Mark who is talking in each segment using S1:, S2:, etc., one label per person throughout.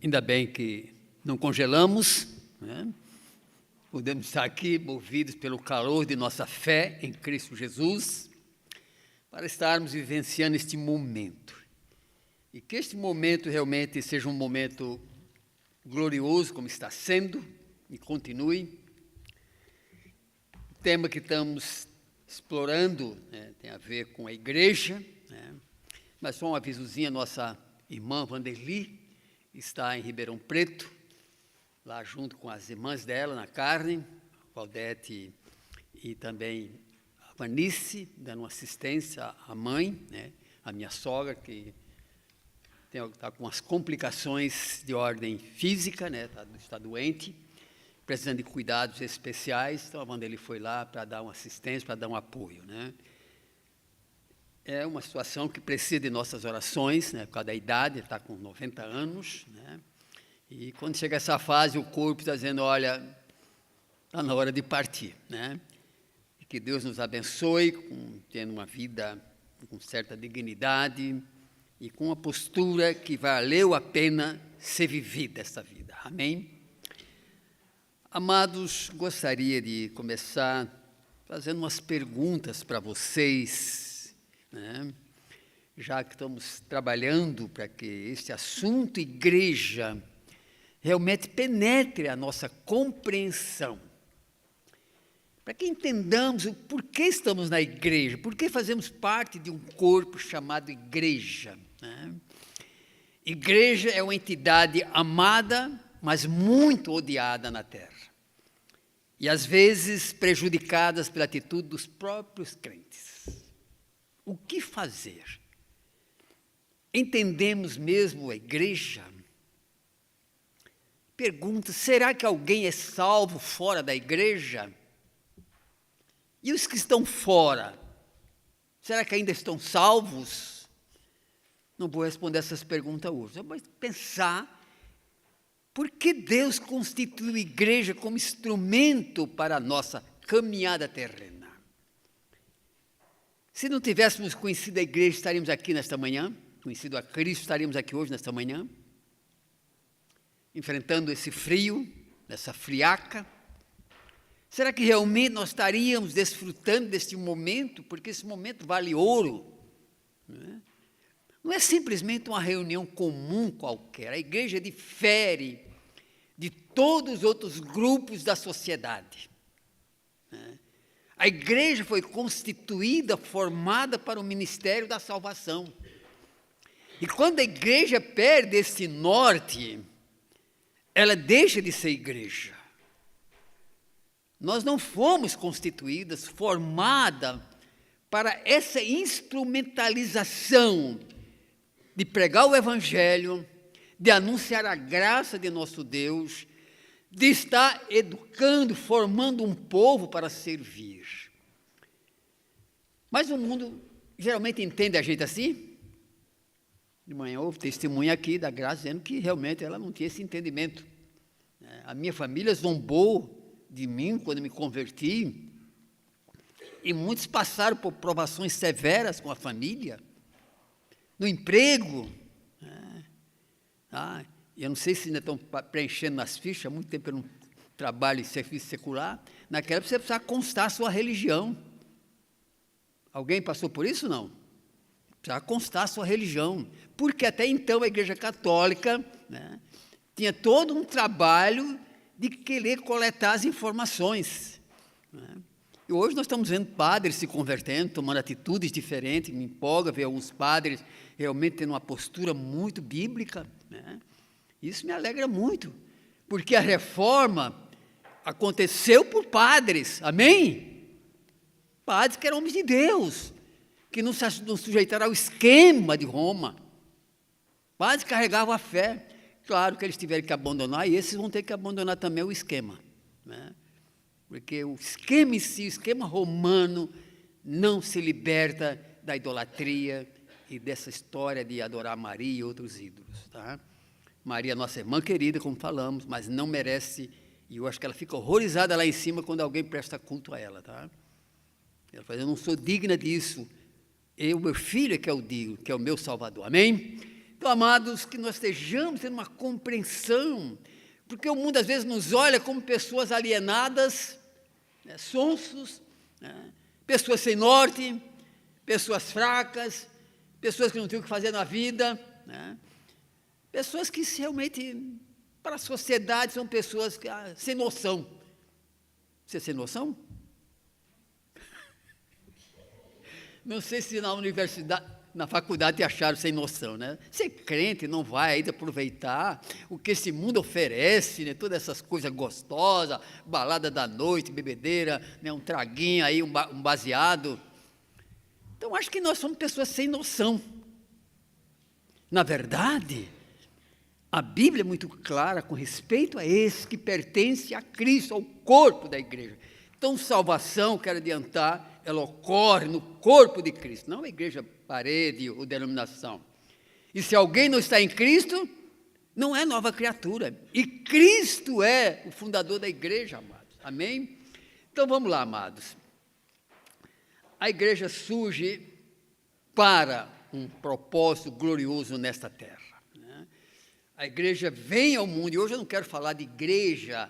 S1: Ainda bem que não congelamos, né? Podemos estar aqui movidos pelo calor de nossa fé em Cristo Jesus, para estarmos vivenciando este momento. E que este momento realmente seja um momento glorioso, como está sendo, e continue. O tema que estamos explorando, né, tem a ver com a igreja, né? Mas só um avisozinho, a nossa irmã Vanderli está em Ribeirão Preto, lá junto com as irmãs dela na carne, Valdete e também a Vanice, dando assistência à mãe, né, a minha sogra, que está com as complicações de ordem física, né, está doente, precisando de cuidados especiais, então a Vanderli foi lá para dar uma assistência, para dar um apoio, né. É uma situação que precisa de nossas orações, né, por causa da idade, ele está com 90 anos, né, e quando chega essa fase, o corpo está dizendo, olha, está na hora de partir, né, e que Deus nos abençoe, tendo uma vida com certa dignidade e com uma postura que valeu a pena ser vivida esta vida, amém? Amados, gostaria de começar fazendo umas perguntas para vocês, né? Já que estamos trabalhando para que este assunto igreja realmente penetre a nossa compreensão, para que entendamos o porquê estamos na igreja, porquê fazemos parte de um corpo chamado igreja, né? Igreja é uma entidade amada, mas muito odiada na terra, e às vezes prejudicadas pela atitude dos próprios crentes. O que fazer? Entendemos mesmo a igreja? Pergunta, será que alguém é salvo fora da igreja? E os que estão fora, será que ainda estão salvos? Não vou responder essas perguntas hoje, eu vou pensar por que Deus constituiu a igreja como instrumento para a nossa caminhada terrena. Se não tivéssemos conhecido a igreja, estaríamos aqui nesta manhã, conhecido a Cristo, estaríamos aqui hoje, nesta manhã, enfrentando esse frio, essa friaca. Será que realmente nós estaríamos desfrutando deste momento? Porque esse momento vale ouro, né? Não é simplesmente uma reunião comum qualquer, a igreja difere de todos os outros grupos da sociedade, né? A igreja foi constituída, formada para o ministério da salvação. E quando a igreja perde esse norte, ela deixa de ser igreja. Nós não fomos constituídas, formada para essa instrumentalização de pregar o evangelho, de anunciar a graça de nosso Deus, de estar educando, formando um povo para servir. Mas o mundo geralmente entende a gente assim. De manhã houve testemunha aqui da Graça, dizendo que realmente ela não tinha esse entendimento. A minha família zombou de mim quando me converti, e muitos passaram por provações severas com a família, no emprego, eu não sei se ainda estão preenchendo nas fichas, há muito tempo eu não trabalho em serviço secular, naquela época você precisava constar a sua religião. Alguém passou por isso, não? Precisava constar a sua religião, porque até então a Igreja Católica, né, tinha todo um trabalho de querer coletar as informações, né? E hoje nós estamos vendo padres se convertendo, tomando atitudes diferentes, me empolga ver alguns padres realmente tendo uma postura muito bíblica, né? Isso me alegra muito, porque a reforma aconteceu por padres, amém? Padres que eram homens de Deus, que não sujeitaram ao esquema de Roma. Padres que carregavam a fé. Claro que eles tiveram que abandonar, e esses vão ter que abandonar também o esquema, né? Porque o esquema em si, o esquema romano, não se liberta da idolatria e dessa história de adorar Maria e outros ídolos, tá? Maria, nossa irmã querida, como falamos, mas não merece, e eu acho que ela fica horrorizada lá em cima quando alguém presta culto a ela, tá? Ela fala, eu não sou digna disso, meu filho é que é o digno, que é o meu Salvador, amém? Então, amados, que nós estejamos tendo uma compreensão, porque o mundo às vezes nos olha como pessoas alienadas, né, sonsos, né, pessoas sem norte, pessoas fracas, pessoas que não têm o que fazer na vida, né, pessoas que realmente, para a sociedade, são pessoas sem noção. Você sem noção? Não sei se na universidade, na faculdade te acharam sem noção, né? Ser crente não vai ainda aproveitar o que esse mundo oferece, né? Todas essas coisas gostosas, balada da noite, bebedeira, né? Um traguinho aí, um baseado. Então, acho que nós somos pessoas sem noção. Na verdade, a Bíblia é muito clara com respeito a esse que pertence a Cristo, ao corpo da igreja. Então, salvação, quero adiantar, ela ocorre no corpo de Cristo, não a igreja parede ou denominação. E se alguém não está em Cristo, não é nova criatura. E Cristo é o fundador da igreja, amados. Amém? Então, vamos lá, amados. A igreja surge para um propósito glorioso nesta terra. A igreja vem ao mundo, e hoje eu não quero falar de igreja,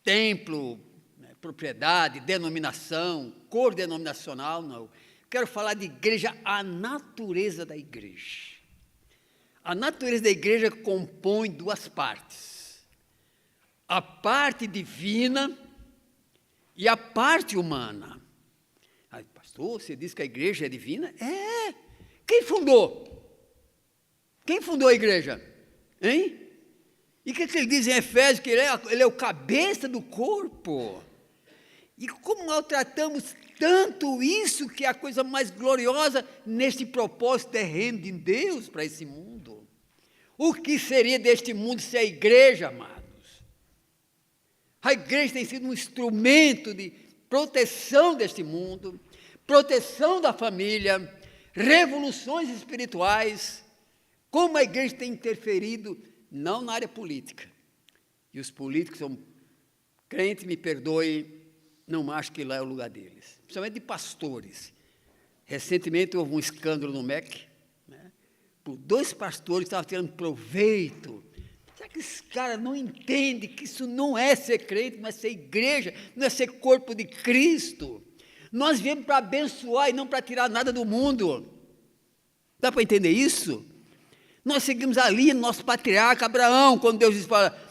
S1: templo, né, propriedade, denominação, cor denominacional, não. Quero falar de igreja, a natureza da igreja. A natureza da igreja compõe duas partes. A parte divina e a parte humana. Ai, pastor, você diz que a igreja é divina? É. Quem fundou? Quem fundou a igreja? Hein? E o que ele diz em Efésios? Que ele é o cabeça do corpo. E como maltratamos tanto isso, que é a coisa mais gloriosa neste propósito terreno de Deus para esse mundo. O que seria deste mundo se a igreja, amados? A igreja tem sido um instrumento de proteção deste mundo, proteção da família, revoluções espirituais. Como a igreja tem interferido, não na área política. E os políticos são crentes, me perdoem, não acho que lá é o lugar deles. Principalmente de pastores. Recentemente houve um escândalo no MEC, né, por 2 pastores que estavam tirando proveito. Será que esse cara não entende que isso não é ser crente, não é ser igreja, não é ser corpo de Cristo? Nós viemos para abençoar e não para tirar nada do mundo. Dá para entender isso? Nós seguimos a linha do nosso patriarca Abraão, quando Deus diz para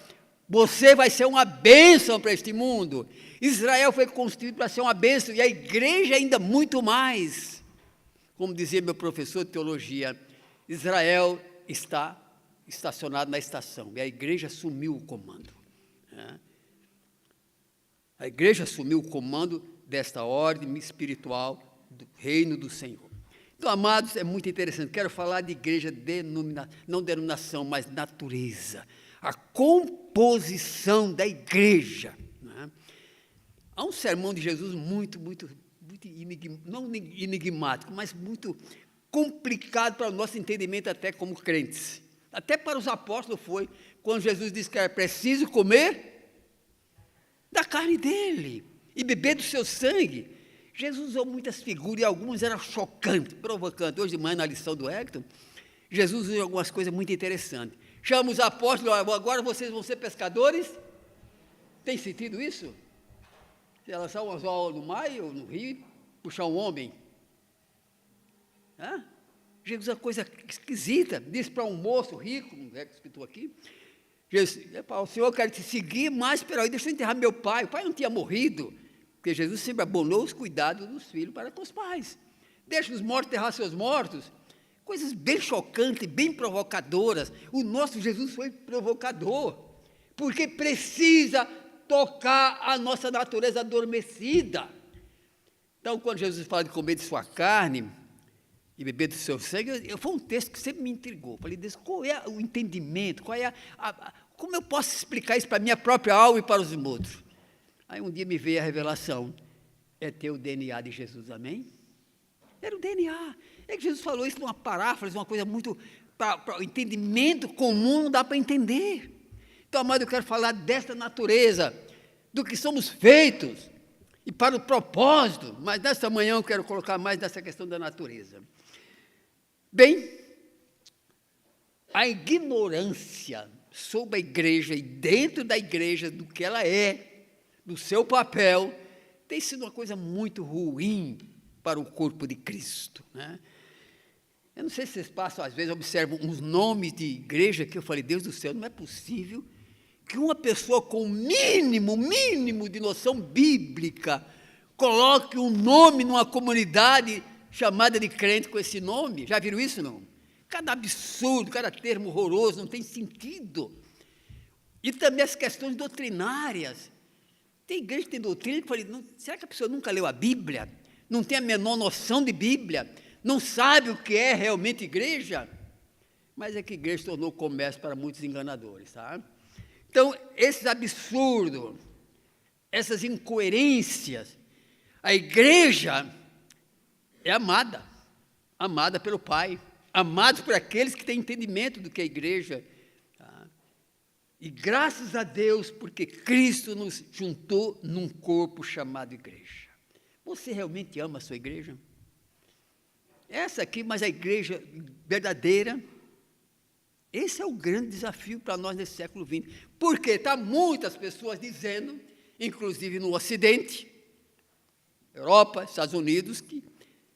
S1: você vai ser uma bênção para este mundo. Israel foi construído para ser uma bênção, e a igreja ainda muito mais. Como dizia meu professor de teologia, Israel está estacionado na estação, e a igreja assumiu o comando. Né? A igreja assumiu o comando desta ordem espiritual do reino do Senhor. Então, amados, é muito interessante. Quero falar de igreja, não denominação, mas natureza. A composição da igreja. Né? Há um sermão de Jesus muito não enigmático, mas muito complicado para o nosso entendimento até como crentes. Até para os apóstolos foi, quando Jesus disse que era preciso comer da carne dele e beber do seu sangue. Jesus usou muitas figuras e algumas eram chocantes, provocantes. Hoje de manhã, na lição do Hector, Jesus usou algumas coisas muito interessantes. Chama os apóstolos, agora vocês vão ser pescadores. Tem sentido isso? Você lançar um anzol no mar ou no rio, puxar um homem. Hã? Jesus é uma coisa esquisita. Disse para um moço rico, como é que escritou aqui, Jesus, o Senhor quer te seguir, mas espera aí, deixa eu enterrar meu pai. O pai não tinha morrido. Porque Jesus sempre abonou os cuidados dos filhos para com os pais. Deixa os mortos enterrar seus mortos. Coisas bem chocantes, bem provocadoras. O nosso Jesus foi provocador, porque precisa tocar a nossa natureza adormecida. Então, quando Jesus fala de comer de sua carne e beber do seu sangue, foi um texto que sempre me intrigou. Falei, Deus, qual é o entendimento? Como eu posso explicar isso para a minha própria alma e para os outros? Aí um dia me veio a revelação, é ter o DNA de Jesus, amém? Era o DNA. É que Jesus falou isso numa paráfrase, uma coisa muito, para o entendimento comum não dá para entender. Então, amado, eu quero falar desta natureza, do que somos feitos, e para o propósito, mas nesta manhã eu quero colocar mais nessa questão da natureza. Bem, a ignorância sobre a igreja e dentro da igreja do que ela é, do seu papel, tem sido uma coisa muito ruim para o corpo de Cristo, né? Eu não sei se vocês passam, às vezes, observam uns nomes de igreja que eu falei, Deus do céu, não é possível que uma pessoa com o mínimo de noção bíblica coloque um nome numa comunidade chamada de crente com esse nome. Já viram isso, não? Cada absurdo, cada termo horroroso, não tem sentido. E também as questões doutrinárias. Tem igreja que tem doutrina que eu falei, será que a pessoa nunca leu a Bíblia? Não tem a menor noção de Bíblia? Não sabe o que é realmente igreja? Mas é que a igreja se tornou comércio para muitos enganadores, tá? Então, esses absurdos, essas incoerências, a igreja é amada pelo Pai, amada por aqueles que têm entendimento do que é a igreja. Tá? E graças a Deus, porque Cristo nos juntou num corpo chamado igreja. Você realmente ama a sua igreja? Essa aqui, mas a igreja verdadeira, esse é o grande desafio para nós nesse século XX. Porque está muitas pessoas dizendo, inclusive no Ocidente, Europa, Estados Unidos, que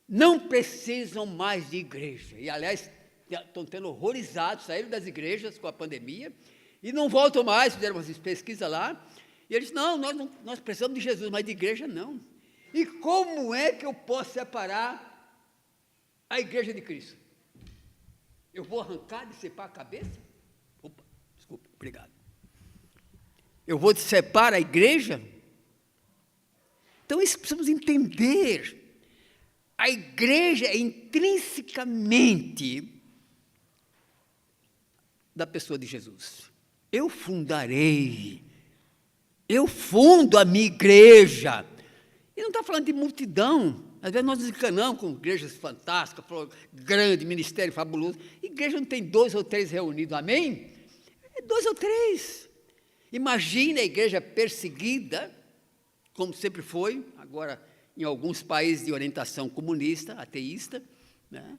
S1: não precisam mais de igreja. E, aliás, estão tendo horrorizados, saíram das igrejas com a pandemia, e não voltam mais, fizeram umas pesquisas lá, e eles, nós precisamos de Jesus, mas de igreja não. E como é que eu posso separar a igreja de Cristo? Eu vou arrancar, decepar a cabeça? Opa, desculpa, obrigado. Eu vou decepar a igreja? Então, isso precisamos entender. A igreja é intrinsecamente da pessoa de Jesus. Eu fundo a minha igreja. E não está falando de multidão. Às vezes nós nos enganamos com igrejas fantásticas, grande, ministério fabuloso. Igreja não tem 2 ou 3 reunidos, amém? É 2 ou 3. Imagine a igreja perseguida, como sempre foi, agora em alguns países de orientação comunista, ateísta, né?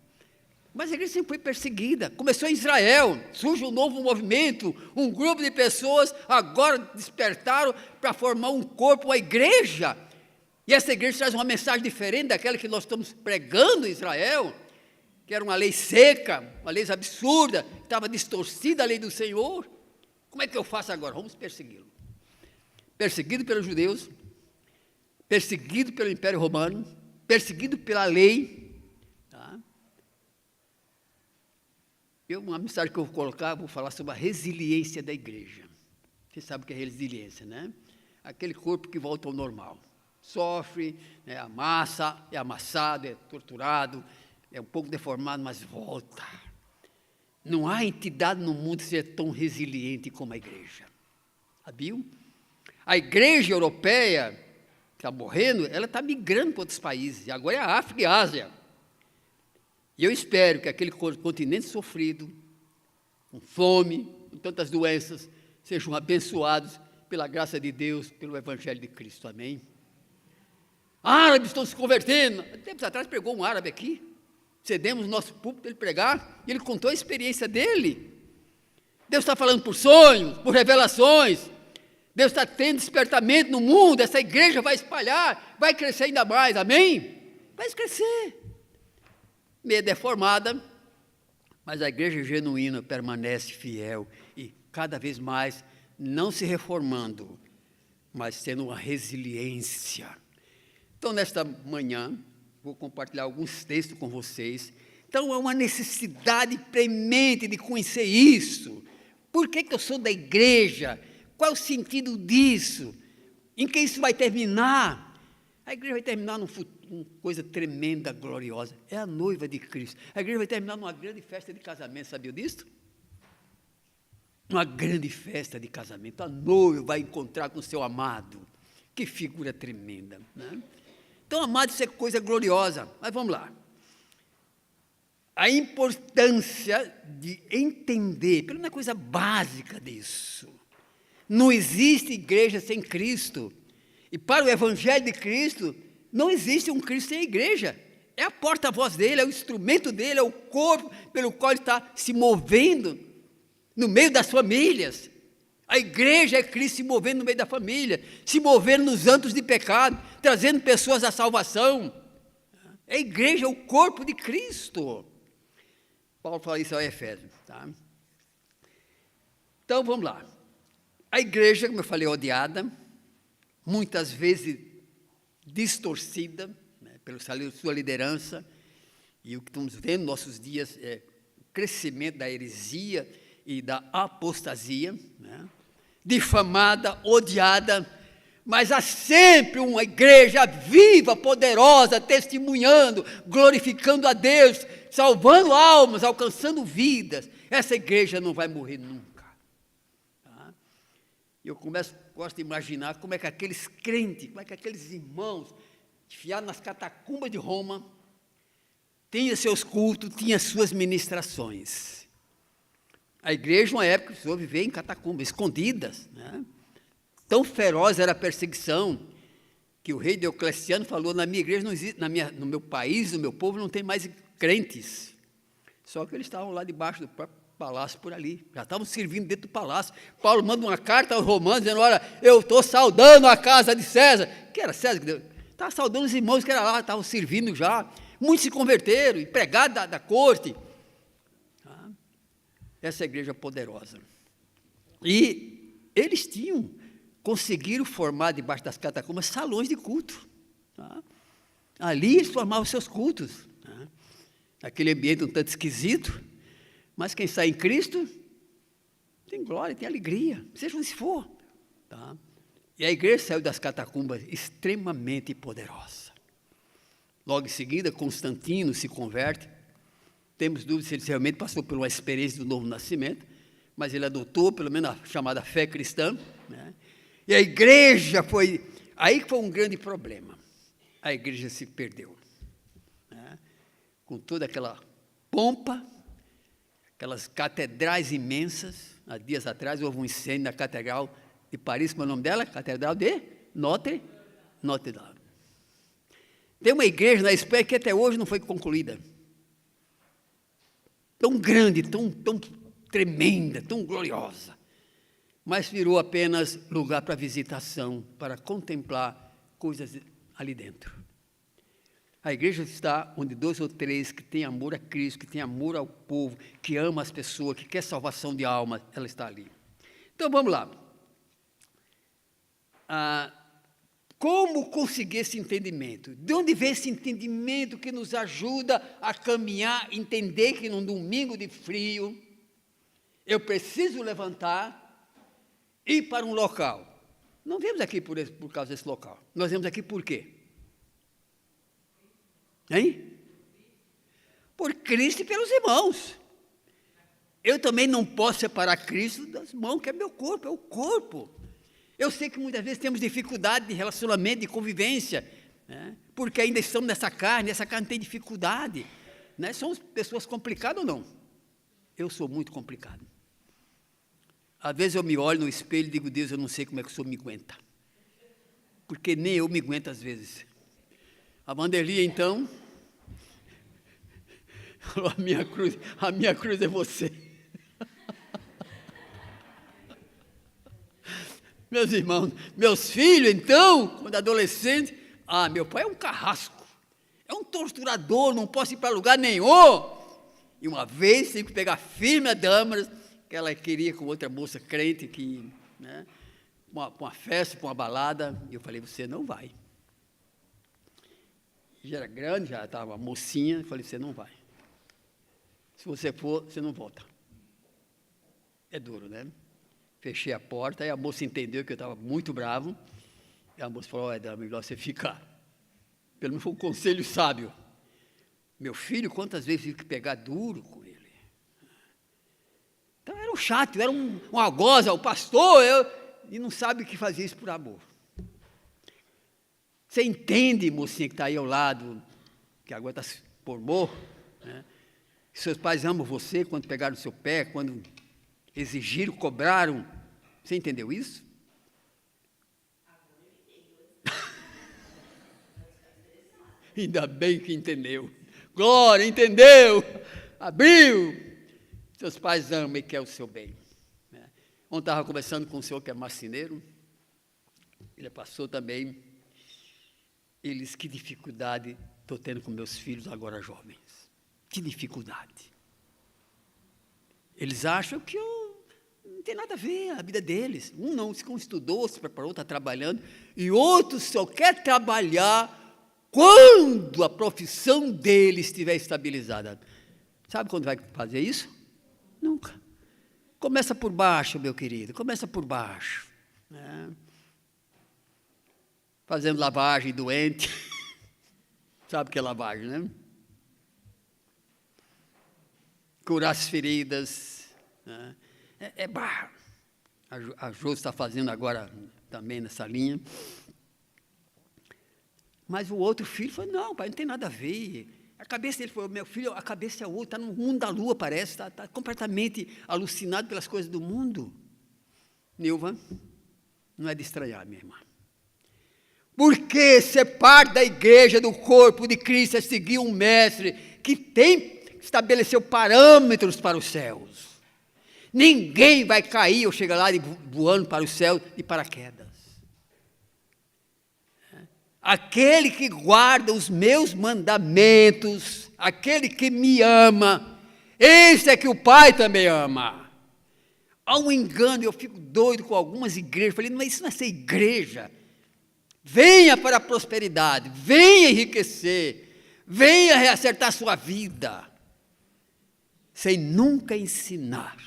S1: Mas a igreja sempre foi perseguida. Começou em Israel, surge um novo movimento, um grupo de pessoas agora despertaram para formar um corpo, uma igreja. E essa igreja traz uma mensagem diferente daquela que nós estamos pregando em Israel, que era uma lei seca, uma lei absurda, estava distorcida a lei do Senhor. Como é que eu faço agora? Vamos persegui-lo. Perseguido pelos judeus, perseguido pelo Império Romano, perseguido pela lei. Tá? Uma mensagem que eu vou colocar, vou falar sobre a resiliência da igreja. Você sabe o que é resiliência, né? Aquele corpo que volta ao normal. Sofre, é amassado, é torturado, é um pouco deformado, mas volta. Não há entidade no mundo que seja tão resiliente como a igreja. Sabiam? A igreja europeia, que está morrendo, ela está migrando para outros países, e agora é a África e a Ásia. E eu espero que aquele continente sofrido, com fome, com tantas doenças, sejam abençoados pela graça de Deus, pelo Evangelho de Cristo. Amém? Árabes estão se convertendo. Tempos atrás pregou um árabe aqui, cedemos o nosso púlpito para ele pregar, e ele contou a experiência dele. Deus está falando por sonhos, por revelações, Deus está tendo despertamento no mundo, essa igreja vai espalhar, vai crescer ainda mais, amém? Vai crescer. Meio deformada, mas a igreja genuína permanece fiel, e cada vez mais, não se reformando, mas tendo uma resiliência. Então, nesta manhã, vou compartilhar alguns textos com vocês. Então, é uma necessidade premente de conhecer isso. Por que eu sou da igreja? Qual é o sentido disso? Em que isso vai terminar? A igreja vai terminar numa coisa tremenda, gloriosa. É a noiva de Cristo. A igreja vai terminar numa grande festa de casamento. Sabia disso? Uma grande festa de casamento. A noiva vai encontrar com o seu amado. Que figura tremenda, né? Então, amado, isso é coisa gloriosa. Mas vamos lá. A importância de entender, pelo menos uma coisa básica disso. Não existe igreja sem Cristo. E para o Evangelho de Cristo, não existe um Cristo sem igreja. É a porta-voz dele, é o instrumento dele, é o corpo pelo qual ele está se movendo. no meio das famílias. A igreja é Cristo se movendo no meio da família, se movendo nos antros de pecado, trazendo pessoas à salvação. A igreja é o corpo de Cristo. Paulo fala isso ao Efésios. Tá? Então, vamos lá. A igreja, como eu falei, é odiada, muitas vezes distorcida, né, pela sua liderança, e o que estamos vendo nos nossos dias é o crescimento da heresia e da apostasia, né, difamada, odiada, mas há sempre uma igreja viva, poderosa, testemunhando, glorificando a Deus, salvando almas, alcançando vidas. Essa igreja não vai morrer nunca. Tá? Eu gosto de imaginar como é que aqueles crentes, como é que aqueles irmãos, enfiados nas catacumbas de Roma, tinham seus cultos, tinham suas ministrações. A igreja, uma época, precisou viver em catacumbas, escondidas, né? Tão feroz era a perseguição, que o rei Diocleciano falou, na minha igreja não existe, no meu país, no meu povo, não tem mais crentes. Só que eles estavam lá debaixo do próprio palácio por ali, já estavam servindo dentro do palácio. Paulo manda uma carta aos romanos, dizendo, olha, eu estou saudando a casa de César. Que era César? Estava saudando os irmãos que eram lá, estavam servindo já. Muitos se converteram, empregados da corte. Tá? Essa igreja poderosa. E eles conseguiram formar debaixo das catacumbas salões de culto. Tá? Ali eles formavam seus cultos. Tá? Aquele ambiente um tanto esquisito, mas quem está em Cristo tem glória, tem alegria, seja onde for. Tá? E a igreja saiu das catacumbas extremamente poderosa. Logo em seguida, Constantino se converte. Temos dúvidas se ele realmente passou por uma experiência do novo nascimento, mas ele adotou, pelo menos, a chamada fé cristã, né? E a igreja aí foi um grande problema. A igreja se perdeu, né? Com toda aquela pompa, aquelas catedrais imensas. Há dias atrás houve um incêndio na catedral de Paris, como é o nome dela? Catedral de Notre Dame. Tem uma igreja na Espanha que até hoje não foi concluída. Tão grande, tão tremenda, tão gloriosa. Mas virou apenas lugar para visitação, para contemplar coisas ali dentro. A igreja está onde 2 ou 3 que tem amor a Cristo, que tem amor ao povo, que ama as pessoas, que quer salvação de alma, ela está ali. Então vamos lá. Como conseguir esse entendimento? De onde vem esse entendimento que nos ajuda a caminhar, entender que num domingo de frio, eu preciso levantar, ir para um local. Não viemos aqui por causa desse local. Nós viemos aqui por quê? Hein? Por Cristo e pelos irmãos. Eu também não posso separar Cristo das mãos, que é meu corpo, é o corpo. Eu sei que muitas vezes temos dificuldade de relacionamento, de convivência, né? Porque ainda estamos nessa carne tem dificuldade. Né? Somos pessoas complicadas ou não? Eu sou muito complicado. Às vezes eu me olho no espelho e digo, Deus, eu não sei como é que o Senhor me aguenta. Porque nem eu me aguento às vezes. A Vanderlia, então, falou, a minha cruz é você. Meus irmãos, meus filhos, então, quando adolescentes, meu pai é um carrasco, é um torturador, não posso ir para lugar nenhum. E uma vez tive que pegar firme a Dâmaras, que ela queria com outra moça crente, né, para uma festa, para uma balada, e eu falei, você não vai. Já era grande, já estava mocinha, eu falei, você não vai. Se você for, você não volta. É duro, né? Fechei a porta, aí a moça entendeu que eu estava muito bravo, e a moça falou, é melhor você ficar. Pelo menos foi um conselho sábio. Meu filho, quantas vezes tive que pegar duro com ele. Então era um chato, era uma goza, o pastor, e não sabe que fazia isso por amor. Você entende, mocinha, que está aí ao lado, que agora está se formou, né? Que seus pais amam você quando pegaram o seu pé, quando exigiram, cobraram. Você entendeu isso? Ainda bem que entendeu. Glória, entendeu. Abriu. Seus pais amam e querem o seu bem. Ontem estava conversando com um senhor que é marceneiro, ele passou também. Ele disse, que dificuldade estou tendo com meus filhos agora jovens. Que dificuldade. Eles acham que não tem nada a ver a vida deles. Um não, um estudou, se preparou, está trabalhando, e outro só quer trabalhar quando a profissão dele estiver estabilizada. Sabe quando vai fazer isso? Nunca. Começa por baixo, meu querido, começa por baixo. Né? Fazendo lavagem doente. Sabe o que é lavagem, né? Curar as feridas. Né? É barro. A Jô está fazendo agora também nessa linha. Mas o outro filho falou, não, pai, não tem nada a ver. A cabeça dele falou, meu filho, a cabeça é outra, está no mundo da lua, parece, está completamente alucinado pelas coisas do mundo. Nilva, não é de estranhar, minha irmã. Porque ser parte da igreja, do corpo de Cristo, é seguir um mestre que estabeleceu parâmetros para os céus. Ninguém vai cair ou chegar lá voando para os céus de paraquedas. Aquele que guarda os meus mandamentos, aquele que me ama, esse é que o Pai também ama. Há um engano, eu fico doido com algumas igrejas, falei, não, isso não é ser igreja. Venha para a prosperidade, venha enriquecer, venha reacertar sua vida, sem nunca ensinar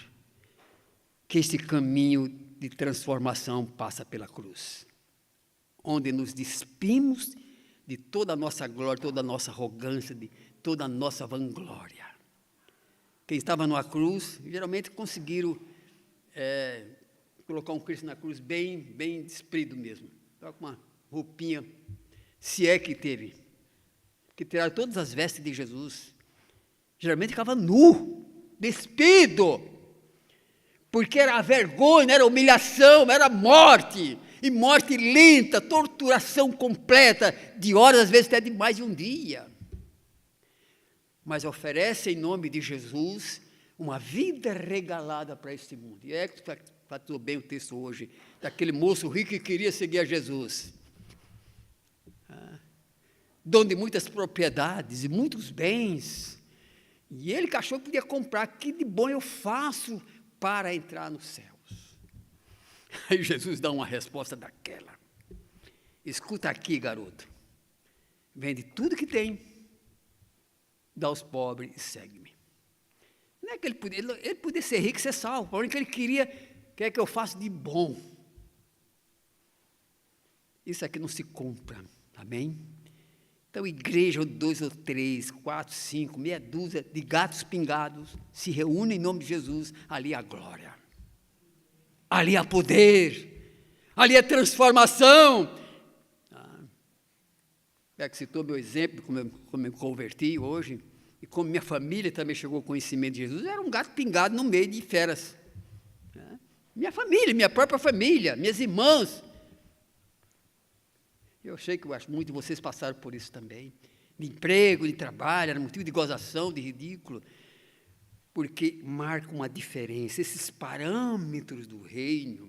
S1: que este caminho de transformação passa pela cruz, onde nos despimos de toda a nossa glória, toda a nossa arrogância, de toda a nossa vanglória. Quem estava numa cruz, geralmente conseguiram colocar um Cristo na cruz bem despido mesmo, estava com uma roupinha, se é que teve, que tiraram todas as vestes de Jesus, geralmente ficava nu, despido, porque era a vergonha, era a humilhação, era a morte, e morte lenta, torturação completa, de horas, às vezes até de mais de um dia. Mas oferece em nome de Jesus uma vida regalada para este mundo. E é que fatou bem o texto hoje, daquele moço rico que queria seguir a Jesus. Dono de muitas propriedades e muitos bens. E ele que achou que podia comprar, que de bom eu faço para entrar nos céus? Aí Jesus dá uma resposta daquela. Escuta aqui, garoto. Vende tudo que tem, dá aos pobres e segue-me. Não é que ele podia ser rico e ser salvo, porém que ele quer que eu faça de bom. Isso aqui não se compra, amém? Então, igreja, 2 ou 3, 4, 5, meia dúzia de gatos pingados se reúnem em nome de Jesus, ali há glória, ali há poder, ali há transformação. É que citou meu exemplo, como eu me converti hoje, e como minha família também chegou ao conhecimento de Jesus, era um gato pingado no meio de feras. Minha família, minha própria família, minhas irmãs. Eu sei que eu acho muito de vocês passaram por isso também, de emprego, de trabalho, era motivo de gozação, de ridículo, porque marca uma diferença, esses parâmetros do reino,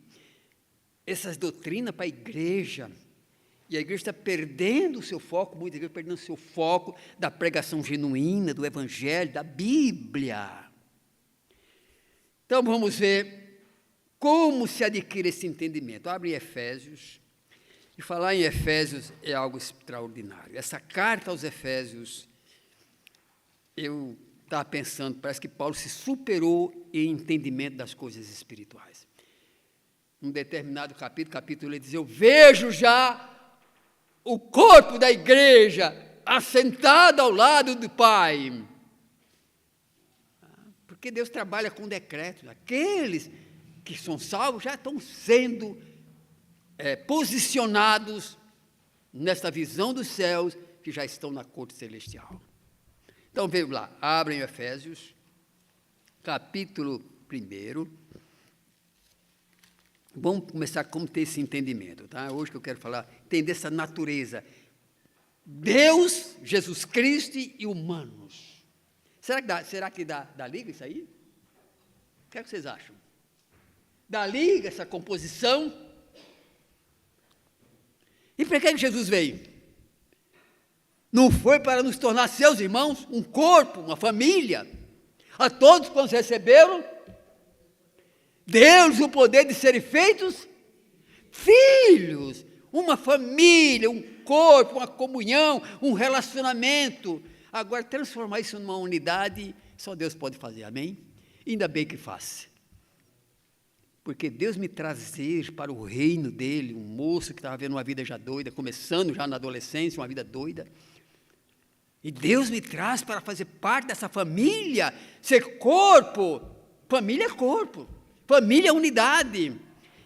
S1: essas doutrinas para a igreja, e a igreja está perdendo o seu foco, muita igreja perdendo o seu foco da pregação genuína, do evangelho, da Bíblia. Então vamos ver como se adquire esse entendimento. Abre em Efésios. E falar em Efésios é algo extraordinário. Essa carta aos Efésios, eu estava pensando, parece que Paulo se superou em entendimento das coisas espirituais. Num determinado capítulo, ele diz, eu vejo já o corpo da igreja assentado ao lado do Pai. Porque Deus trabalha com decretos. Aqueles que são salvos já estão sendo posicionados nesta visão dos céus, que já estão na corte celestial. Então, veio lá, abrem Efésios, capítulo 1. Vamos começar como ter esse entendimento, tá? Hoje que eu quero falar, entender essa natureza. Deus, Jesus Cristo e humanos. Será que dá liga isso aí? O que é que vocês acham? Dali, essa composição. E para que Jesus veio? Não foi para nos tornar seus irmãos, um corpo, uma família. A todos quantos receberam, deu-lhes o poder de serem feitos filhos. Uma família, um corpo, uma comunhão, um relacionamento. Agora, transformar isso numa unidade, só Deus pode fazer, amém? Ainda bem que faz. Porque Deus me trazer para o reino dele, um moço que estava vendo uma vida já doida, começando já na adolescência, uma vida doida. E Deus me traz para fazer parte dessa família, ser corpo. Família é corpo, família é unidade.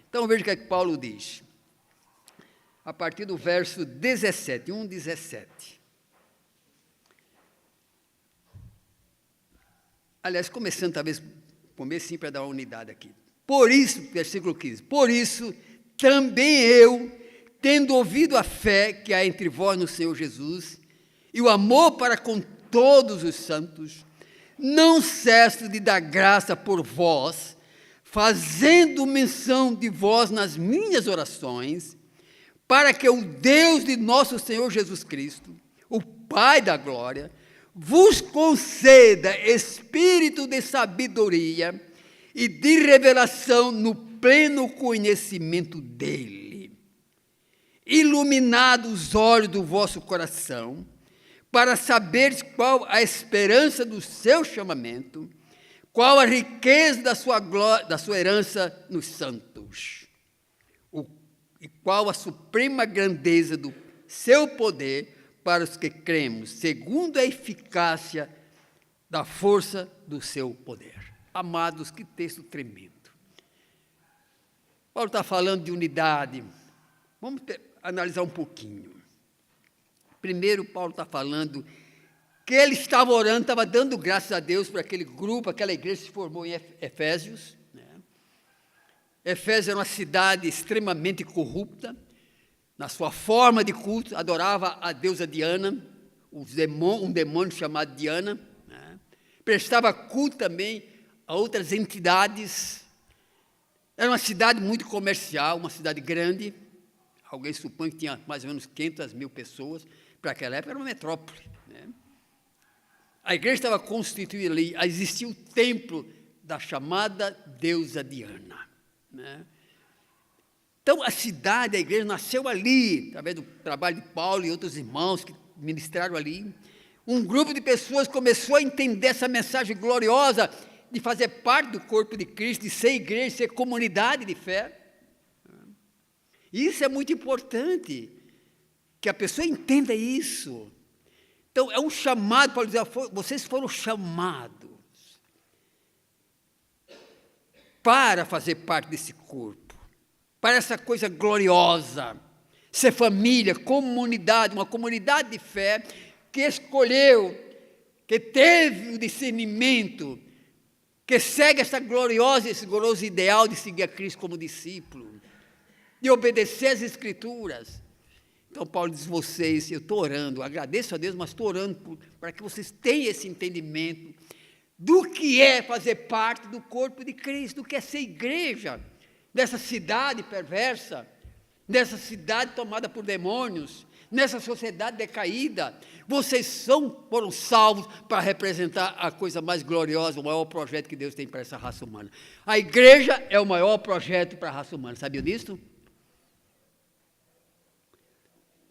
S1: Então veja o que é que Paulo diz. A partir do verso 17, 1:17. Aliás, começando talvez, comecinho para dar uma unidade aqui. Por isso, versículo 15, por isso também eu, tendo ouvido a fé que há entre vós no Senhor Jesus, e o amor para com todos os santos, não cesso de dar graça por vós, fazendo menção de vós nas minhas orações, para que o Deus de nosso Senhor Jesus Cristo, o Pai da glória, vos conceda espírito de sabedoria e de revelação no pleno conhecimento dele, iluminados os olhos do vosso coração, para saberes qual a esperança do seu chamamento, qual a riqueza da sua glória, da sua herança nos santos, e qual a suprema grandeza do seu poder para os que cremos, segundo a eficácia da força do seu poder. Amados, que texto tremendo. Paulo está falando de unidade. Vamos analisar um pouquinho. Primeiro, Paulo está falando que ele estava orando, estava dando graças a Deus por aquele grupo, aquela igreja que se formou em Efésios. Efésios era uma cidade extremamente corrupta, na sua forma de culto, adorava a deusa Diana, um demônio chamado Diana, prestava culto também a outras entidades. Era uma cidade muito comercial, uma cidade grande, alguém supõe que tinha mais ou menos 500 mil pessoas, para aquela época era uma metrópole. A igreja estava constituída ali, existia o templo da chamada deusa Diana. Então, a cidade, a igreja nasceu ali, através do trabalho de Paulo e outros irmãos que ministraram ali. Um grupo de pessoas começou a entender essa mensagem gloriosa de fazer parte do corpo de Cristo, de ser igreja, de ser comunidade de fé. Isso é muito importante, que a pessoa entenda isso. Então, é um chamado, Paulo dizer, vocês foram chamados para fazer parte desse corpo, para essa coisa gloriosa, ser família, comunidade, uma comunidade de fé que escolheu, que teve o discernimento, que segue esse glorioso ideal de seguir a Cristo como discípulo, de obedecer às Escrituras. Então, Paulo diz, vocês, eu estou orando, agradeço a Deus, mas estou orando para que vocês tenham esse entendimento do que é fazer parte do corpo de Cristo, do que é ser igreja, nessa cidade perversa, nessa cidade tomada por demônios, nessa sociedade decaída. Vocês foram salvos para representar a coisa mais gloriosa, o maior projeto que Deus tem para essa raça humana. A igreja é o maior projeto para a raça humana, sabiam disso?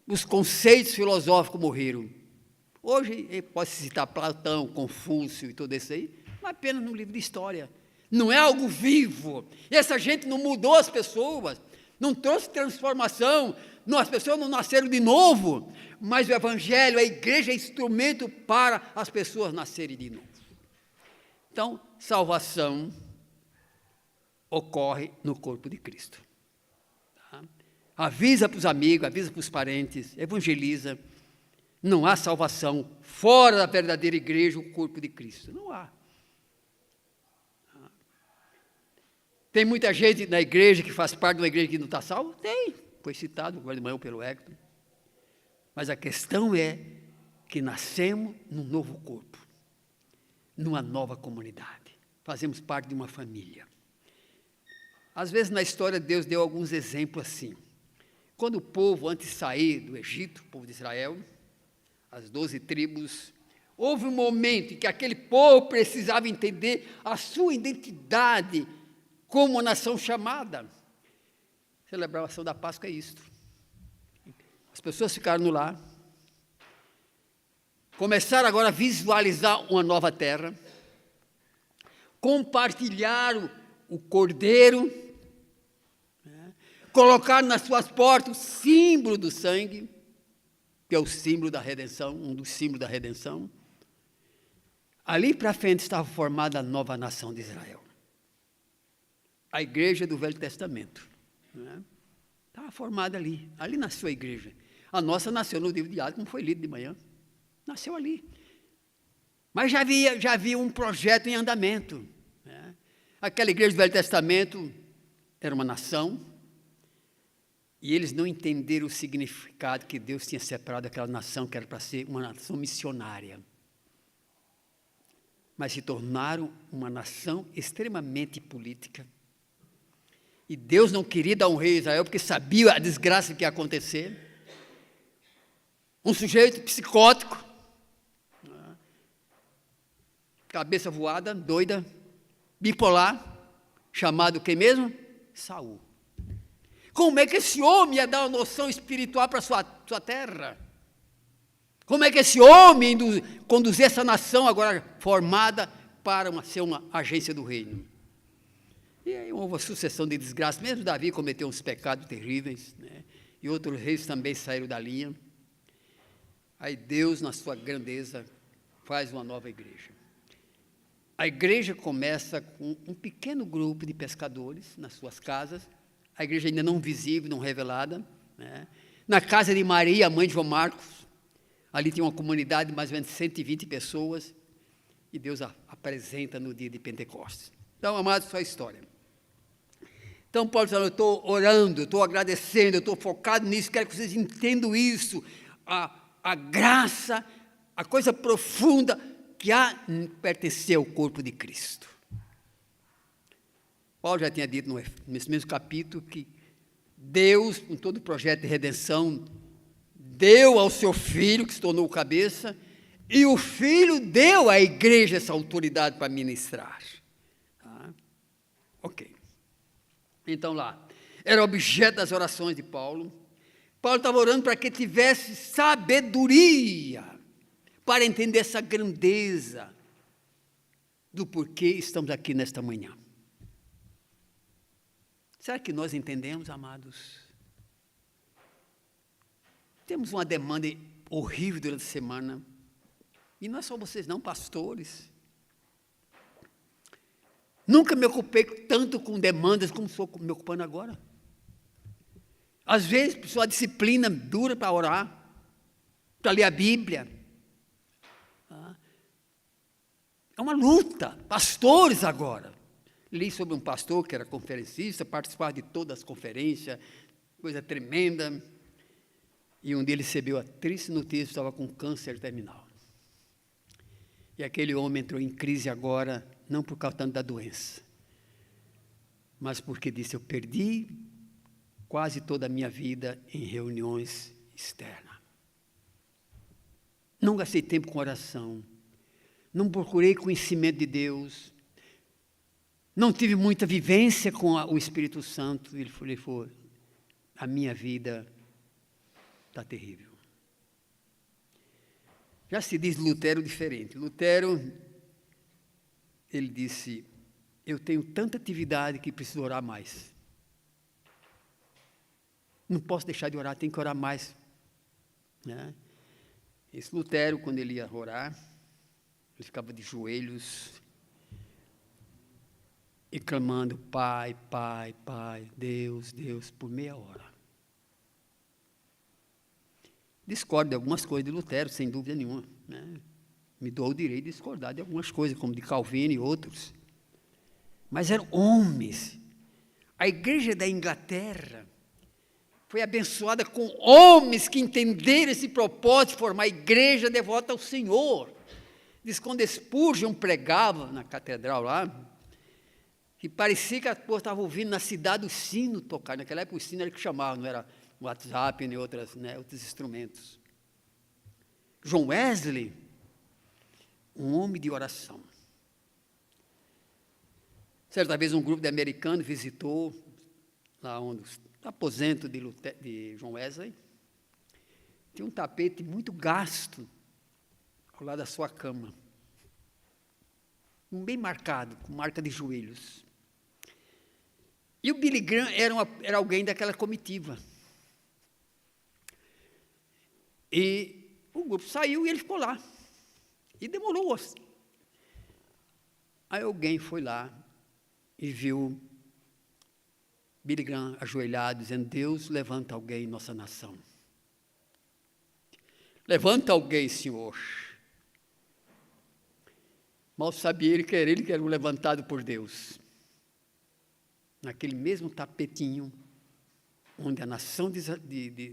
S1: Os conceitos filosóficos morreram. Hoje, pode-se citar Platão, Confúcio e tudo isso aí, mas apenas no livro de história. Não é algo vivo. E essa gente não mudou as pessoas, não trouxe transformação, as pessoas não nasceram de novo, mas o Evangelho, a igreja é instrumento para as pessoas nascerem de novo. Então, salvação ocorre no corpo de Cristo. Tá? Avisa para os amigos, avisa para os parentes, evangeliza. Não há salvação fora da verdadeira igreja, o corpo de Cristo. Não há. Tem muita gente na igreja que faz parte de uma igreja que não está salva? Tem. Foi citado agora de manhã pelo Hector. Mas a questão é que nascemos num novo corpo, numa nova comunidade. Fazemos parte de uma família. Às vezes na história Deus deu alguns exemplos assim. Quando o povo, antes de sair do Egito, o povo de Israel, as 12 tribos, houve um momento em que aquele povo precisava entender a sua identidade como uma nação chamada. A celebração da Páscoa é isto. As pessoas ficaram no lar, começaram agora a visualizar uma nova terra, compartilharam o cordeiro, colocaram nas suas portas o símbolo do sangue, que é o símbolo da redenção, um dos símbolos da redenção. Ali para frente estava formada a nova nação de Israel. A igreja do Velho Testamento. Estava formada ali. Ali nasceu a igreja. A nossa nasceu no livro de Atos, como foi lido de manhã. Nasceu ali. Mas já havia um projeto em andamento. Aquela igreja do Velho Testamento era uma nação, e eles não entenderam o significado que Deus tinha separado aquela nação, que era para ser uma nação missionária. Mas se tornaram uma nação extremamente política. E Deus não queria dar um rei a Israel, porque sabia a desgraça que ia acontecer. Um sujeito psicótico, cabeça voada, doida, bipolar, chamado quem mesmo? Saul. Como é que esse homem ia dar uma noção espiritual para a sua terra? Como é que esse homem conduzir essa nação agora formada para ser uma agência do reino? E aí houve uma sucessão de desgraças. Mesmo Davi cometeu uns pecados terríveis, e outros reis também saíram da linha. Aí Deus, na sua grandeza, faz uma nova igreja. A igreja começa com um pequeno grupo de pescadores nas suas casas, a igreja ainda não visível, não revelada, na casa de Maria, a mãe de João Marcos. Ali tinha uma comunidade de mais ou menos 120 pessoas, e Deus a apresenta no dia de Pentecostes. Então, amados, só a história. Então, Paulo falou, eu estou orando, eu estou agradecendo, eu estou focado nisso, quero que vocês entendam isso, a graça, a coisa profunda que há em pertencer ao corpo de Cristo. Paulo já tinha dito nesse mesmo capítulo que Deus, com todo o projeto de redenção, deu ao seu filho, que se tornou o cabeça, e o filho deu à igreja essa autoridade para ministrar. Ok. Então lá, era objeto das orações de Paulo. Paulo estava orando para que tivesse sabedoria para entender essa grandeza do porquê estamos aqui nesta manhã. Será que nós entendemos, amados? Temos uma demanda horrível durante a semana. E não é só vocês não, pastores. Nunca me ocupei tanto com demandas como estou me ocupando agora. Às vezes, preciso uma disciplina dura para orar, para ler a Bíblia. É uma luta. Pastores agora. Li sobre um pastor que era conferencista, participava de todas as conferências, coisa tremenda. E um dia ele recebeu a triste notícia, estava com câncer terminal. E aquele homem entrou em crise agora, não por causa tanto da doença, mas porque disse, eu perdi quase toda a minha vida em reuniões externas. Não gastei tempo com oração, não procurei conhecimento de Deus, não tive muita vivência com o Espírito Santo. Ele falou, a minha vida está terrível. Já se diz Lutero diferente. Lutero, ele disse, eu tenho tanta atividade que preciso orar mais. Não posso deixar de orar, tenho que orar mais. Esse Lutero, quando ele ia orar, ele ficava de joelhos e clamando, Pai, Pai, Pai, Deus, Deus, por meia hora. Discordo de algumas coisas de Lutero, sem dúvida nenhuma. Me dou o direito de discordar de algumas coisas, como de Calvino e outros. Mas eram homens. A igreja da Inglaterra foi abençoada com homens que entenderam esse propósito de formar a igreja devota ao Senhor. Diz quando Spurgeon pregava na catedral lá, que parecia que a pessoa estava ouvindo na cidade o sino tocar. Naquela época o sino era o que chamava, não era o WhatsApp nem outros instrumentos. John Wesley, um homem de oração. Certa vez um grupo de americanos visitou lá onde o aposento de John Wesley. Tinha um tapete muito gasto ao lado da sua cama. Bem marcado, com marca de joelhos. E o Billy Graham era alguém daquela comitiva. E o grupo saiu e ele ficou lá. E demorou. Aí alguém foi lá e viu Billy Graham ajoelhado, dizendo: Deus, levanta alguém em nossa nação. Levanta alguém, Senhor. Mal sabia ele que era um levantado por Deus. Naquele mesmo tapetinho, onde a nação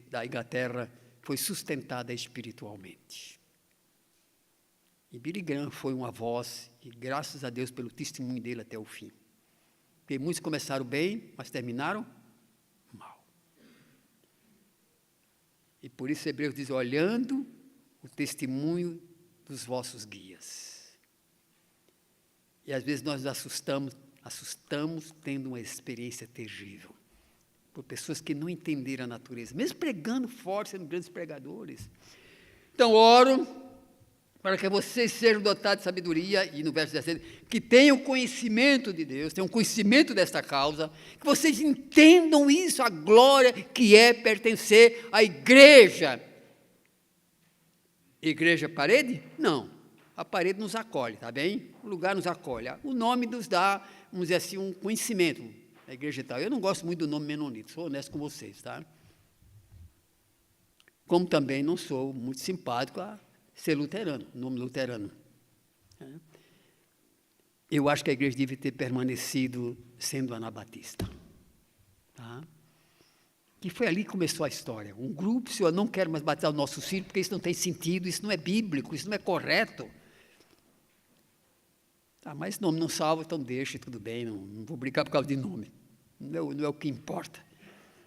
S1: da Inglaterra foi sustentada espiritualmente. E Billy Graham foi uma voz, e graças a Deus pelo testemunho dele até o fim. Porque muitos começaram bem, mas terminaram mal. E por isso Hebreus diz: olhando o testemunho dos vossos guias. E às vezes nós assustamos tendo uma experiência terrível, por pessoas que não entenderam a natureza, mesmo pregando forte, sendo grandes pregadores. Então, oro para que vocês sejam dotados de sabedoria, e no verso 17, que tenham conhecimento de Deus, tenham conhecimento desta causa, que vocês entendam isso, a glória que é pertencer à igreja. Igreja parede? Não. A parede nos acolhe, tá bem? O lugar nos acolhe. O nome nos dá, vamos dizer assim, um conhecimento da igreja e tal. Eu não gosto muito do nome menonita, sou honesto com vocês, tá? Como também não sou muito simpático a ser luterano, nome luterano. Eu acho que a igreja deve ter permanecido sendo anabatista. Tá? Que foi ali que começou a história. Um grupo, Senhor, não quero mais batizar o nosso filho, porque isso não tem sentido, isso não é bíblico, isso não é correto. Tá, mas nome não salva, então deixa, tudo bem, não vou brincar por causa de nome. Não é o que importa.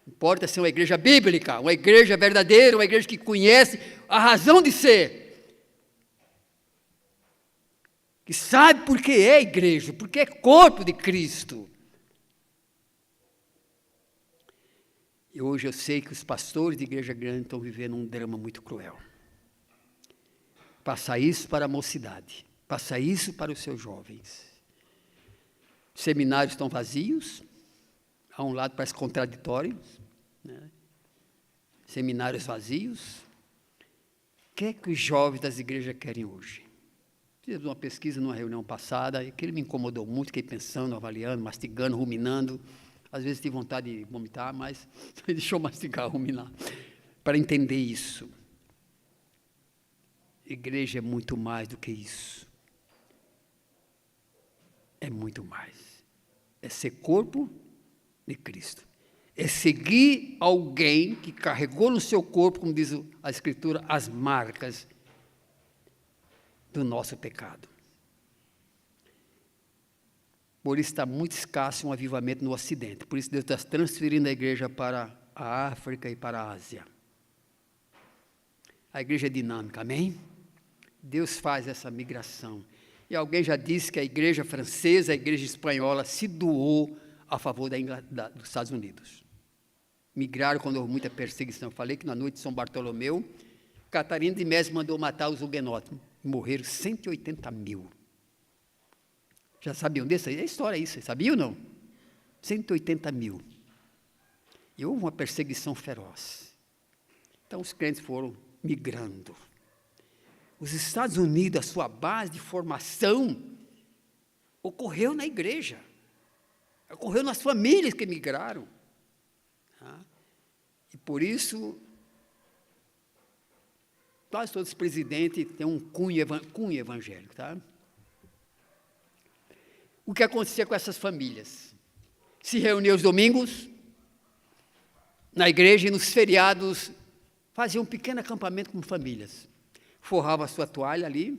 S1: Importa ser uma igreja bíblica, uma igreja verdadeira, uma igreja que conhece a razão de ser. Que sabe por que é igreja, porque é corpo de Cristo. E hoje eu sei que os pastores de igreja grande estão vivendo um drama muito cruel. Passa isso para a mocidade. Passa isso para os seus jovens. Seminários estão vazios. A um lado parece contraditório. Né? Seminários vazios. O que é que os jovens das igrejas querem hoje? Fizemos uma pesquisa numa reunião passada, e aquilo me incomodou muito, fiquei pensando, avaliando, mastigando, ruminando. Às vezes tive vontade de vomitar, mas deixa eu mastigar, ruminar, para entender isso. Igreja é muito mais do que isso. É muito mais. É ser corpo de Cristo. É seguir alguém que carregou no seu corpo, como diz a Escritura, as marcas do nosso pecado. Por isso está muito escasso um avivamento no Ocidente. Por isso Deus está transferindo a igreja para a África e para a Ásia. A igreja é dinâmica, amém? Deus faz essa migração. E alguém já disse que a igreja francesa, a igreja espanhola, se doou a favor dos Estados Unidos. Migraram quando houve muita perseguição. Eu falei que na noite de São Bartolomeu, Catarina de Médici mandou matar os huguenotes. Morreram 180 mil. Já sabiam disso? É história isso, sabiam ou não? 180 mil. E houve uma perseguição feroz. Então os crentes foram migrando. Os Estados Unidos, a sua base de formação, ocorreu na igreja. Ocorreu nas famílias que migraram. Tá? E por isso, quase todos os presidentes têm um cunho evangélico. Tá? O que acontecia com essas famílias? Se reuniam os domingos, na igreja, e nos feriados, faziam um pequeno acampamento com famílias. Forrava a sua toalha ali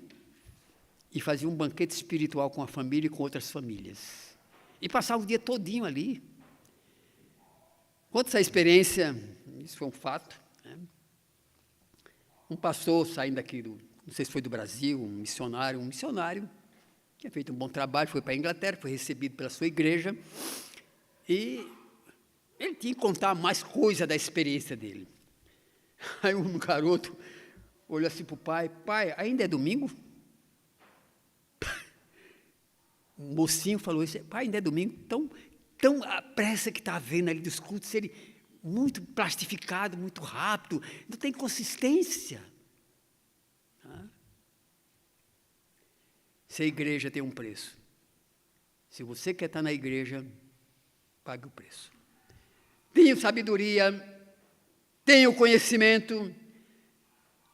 S1: e fazia um banquete espiritual com a família e com outras famílias. E passava o dia todinho ali. Conta essa experiência, isso foi um fato, né? Um pastor saindo aqui, não sei se foi do Brasil, um missionário, tinha feito um bom trabalho, foi para a Inglaterra, foi recebido pela sua igreja, e ele tinha que contar mais coisa da experiência dele. Aí um garoto olhou assim para o pai, ainda é domingo? Um mocinho falou isso, pai, ainda é domingo? Então a pressa que está havendo ali dos cultos, ele muito plastificado, muito rápido, não tem consistência. Se a igreja tem um preço, se você quer estar na igreja, pague o preço. Tenha sabedoria, tenha o conhecimento,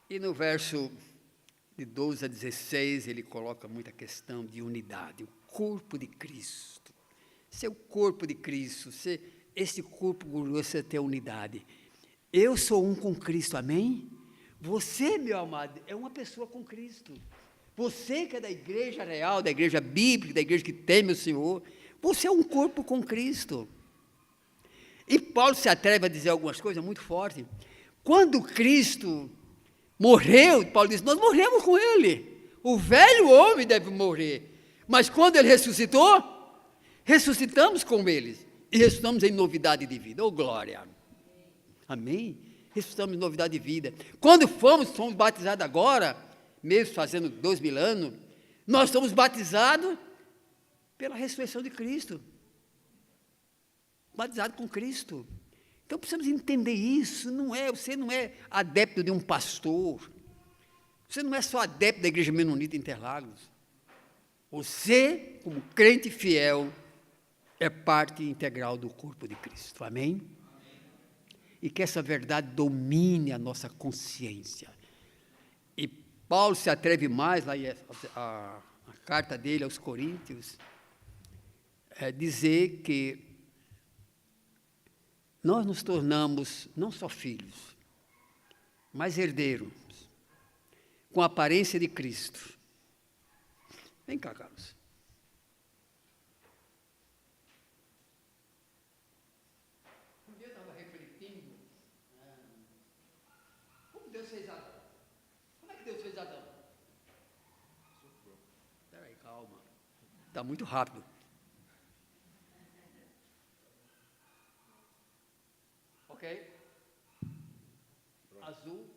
S1: e no verso de 12 a 16, ele coloca muita questão de unidade, o corpo de Cristo. Seu corpo de Cristo, esse corpo glorioso, você tem unidade. Eu sou um com Cristo, amém? Você, meu amado, é uma pessoa com Cristo. Você que é da igreja real, da igreja bíblica, da igreja que teme o Senhor, você é um corpo com Cristo. E Paulo se atreve a dizer algumas coisas muito fortes. Quando Cristo morreu, Paulo diz, nós morremos com Ele. O velho homem deve morrer. Mas quando Ele ressuscitou, ressuscitamos com Ele. E ressuscitamos em novidade de vida. Oh, glória! Amém? Ressuscitamos em novidade de vida. Quando fomos batizados agora, mesmo fazendo 2000 anos, nós somos batizados pela ressurreição de Cristo. Batizado com Cristo. Então precisamos entender isso. Você não é adepto de um pastor. Você não é só adepto da Igreja Menonita Interlagos. Você, como crente fiel, é parte integral do corpo de Cristo. Amém? E que essa verdade domine a nossa consciência. E Paulo se atreve mais, lá a carta dele aos Coríntios, dizer que nós nos tornamos não só filhos, mas herdeiros, com a aparência de Cristo. Vem cá, Carlos. Um dia eu estava refletindo, como Deus fez Adão? Como é que Deus fez Adão? Espera aí, calma. Está muito rápido. Ok? Azul.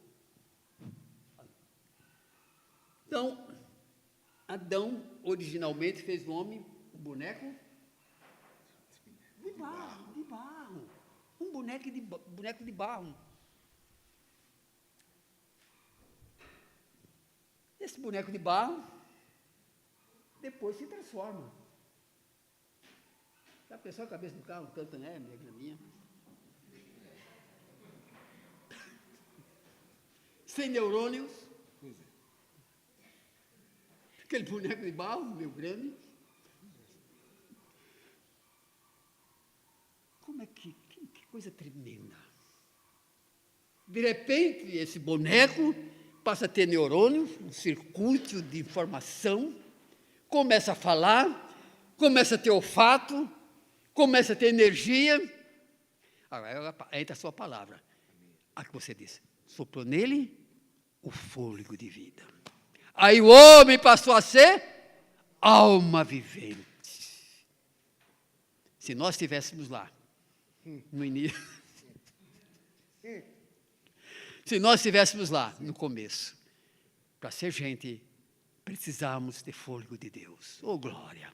S1: Então, Adão originalmente fez o homem, um boneco de barro. Um boneco de barro. Esse boneco de barro, depois se transforma. Já pensou a cabeça do carro, tanto, né, minha? Sem neurônios. Aquele boneco de barro, meio grande. Como é que coisa tremenda. De repente, esse boneco passa a ter neurônios, um circuito de informação, começa a falar, começa a ter olfato, começa a ter energia. Agora entra a sua palavra. A que você disse. Soprou nele o fôlego de vida. Aí o homem passou a ser alma vivente. Se nós estivéssemos lá, no início, se nós estivéssemos lá, no começo, para ser gente, precisamos ter fôlego de Deus. Oh, glória!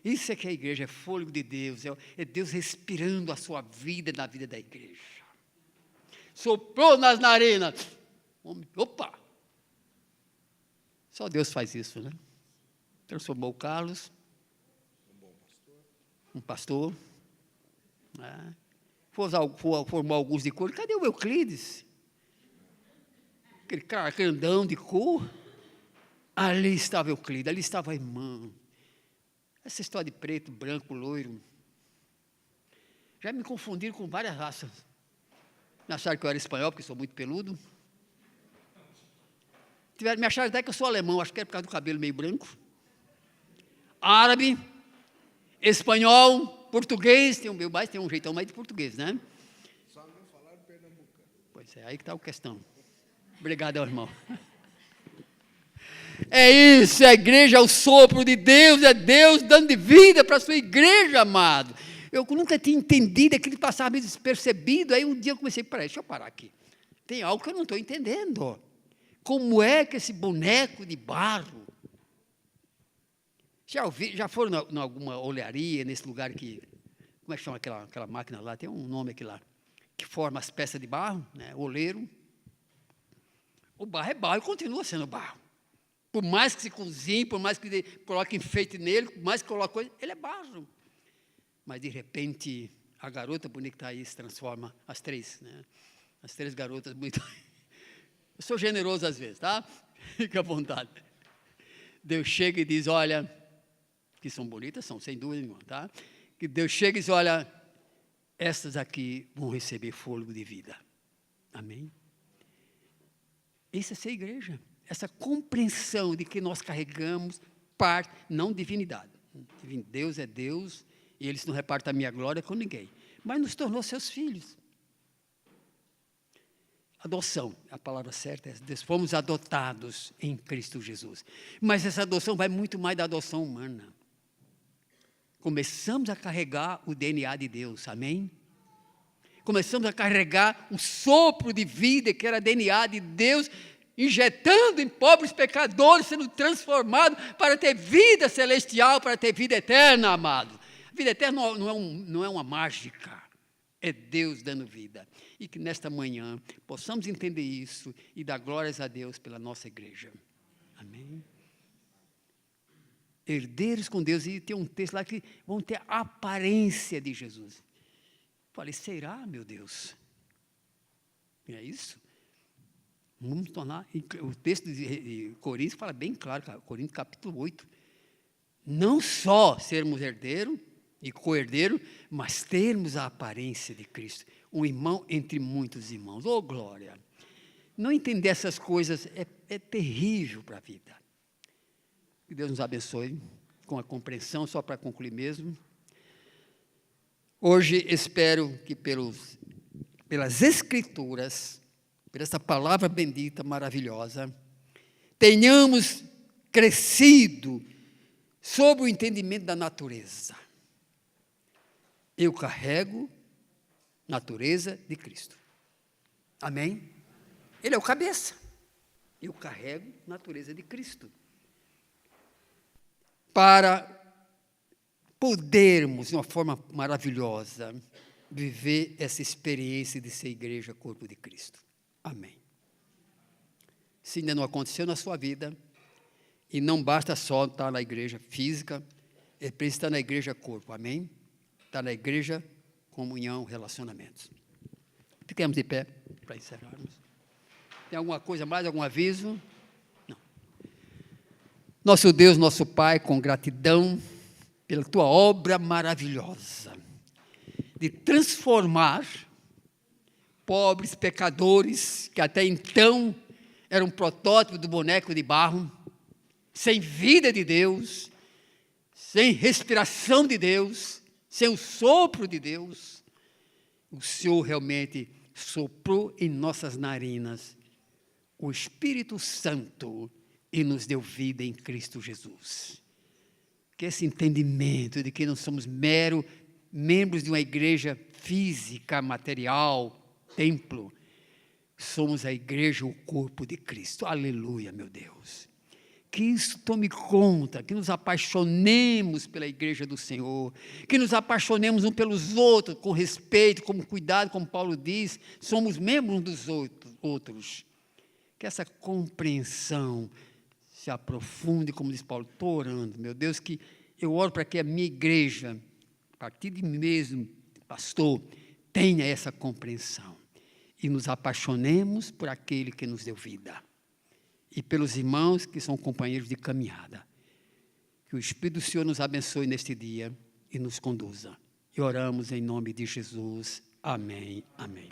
S1: Isso é que a igreja é fôlego de Deus, é Deus respirando a sua vida na vida da igreja. Soprou nas narinas. Opa! Só Deus faz isso, né? Transformou o Carlos, um pastor. Né? Formou alguns de cor. Cadê o Euclides? Aquele cara grandão de cor. Ali estava Euclides, ali estava a irmã. Essa história de preto, branco, loiro. Já me confundiram com várias raças. Me acharam que eu era espanhol, porque sou muito peludo. Me acharam até que eu sou alemão, acho que é por causa do cabelo meio branco. Árabe. espanhol, português, tem um jeitão mais de português, né?
S2: Só não falar pernambucano.
S1: Pois é, aí que está a questão. Obrigado, irmão. É isso, a igreja é o sopro de Deus, é Deus dando vida para a sua igreja, amado. Eu nunca tinha entendido aquilo que passava meio despercebido, aí um dia eu comecei, deixa eu parar aqui. Tem algo que eu não estou entendendo. Como é que esse boneco de barro... Já foram em alguma olharia, nesse lugar que... Como é que chama aquela máquina lá? Tem um nome aqui lá. Que forma as peças de barro, né? Oleiro. O barro é barro e continua sendo barro. Por mais que se cozinhe, por mais que coloque enfeite nele, por mais que coloque coisa, ele é barro. Mas, de repente, a garota bonita que está aí se transforma, as três, né? As três garotas muito... Eu sou generoso às vezes, tá? Fica à vontade. Deus chega e diz, olha, que são bonitas, são, sem dúvida nenhuma, tá? Que Deus chega e diz, olha, estas aqui vão receber fôlego de vida. Amém? Isso é ser igreja. Essa compreensão de que nós carregamos parte, não divindade. Deus é Deus, e Ele não reparte a minha glória com ninguém. Mas nos tornou seus filhos. Adoção, a palavra certa é, fomos adotados em Cristo Jesus. Mas essa adoção vai muito mais da adoção humana. Começamos a carregar o DNA de Deus, amém? Começamos a carregar o sopro de vida que era DNA de Deus, injetando em pobres pecadores, sendo transformados para ter vida celestial, para ter vida eterna, amado. A vida eterna não é uma mágica, é Deus dando vida. E que nesta manhã possamos entender isso e dar glórias a Deus pela nossa igreja. Amém? Herdeiros com Deus, e tem um texto lá que vão ter a aparência de Jesus. Falei, será, meu Deus? É isso? Vamos tornar, o texto de Coríntios fala bem claro, Coríntios capítulo 8, não só sermos herdeiros e co-herdeiro, mas termos a aparência de Cristo, um irmão entre muitos irmãos. Oh, glória! Não entender essas coisas é terrível para a vida. Que Deus nos abençoe com a compreensão, só para concluir mesmo. Hoje espero que pelas Escrituras, por essa palavra bendita, maravilhosa, tenhamos crescido sob o entendimento da natureza. Eu carrego natureza de Cristo. Amém? Ele é o cabeça. Eu carrego natureza de Cristo. Para podermos, de uma forma maravilhosa, viver essa experiência de ser igreja, corpo de Cristo. Amém. Se ainda não aconteceu na sua vida, e não basta só estar na igreja física, é preciso estar na igreja corpo, amém? Estar na igreja, comunhão, relacionamentos. Fiquemos de pé para encerrarmos. Tem alguma coisa mais, algum aviso? Não. Nosso Deus, nosso Pai, com gratidão pela tua obra maravilhosa, de transformar pobres pecadores, que até então eram um protótipo do boneco de barro, sem vida de Deus, sem respiração de Deus, sem o sopro de Deus. O Senhor realmente soprou em nossas narinas o Espírito Santo e nos deu vida em Cristo Jesus. Que esse entendimento de que não somos mero membros de uma igreja física, material, templo, somos a igreja, o corpo de Cristo. Aleluia, meu Deus. Que isso tome conta, que nos apaixonemos pela igreja do Senhor, que nos apaixonemos uns pelos outros, com respeito, com cuidado, como Paulo diz, somos membros uns dos outros. Que essa compreensão se aprofunde, como diz Paulo, estou orando, meu Deus, que eu oro para que a minha igreja, a partir de mim mesmo, pastor, tenha essa compreensão e nos apaixonemos por aquele que nos deu vida e pelos irmãos que são companheiros de caminhada. Que o Espírito do Senhor nos abençoe neste dia e nos conduza. E oramos em nome de Jesus. Amém. Amém.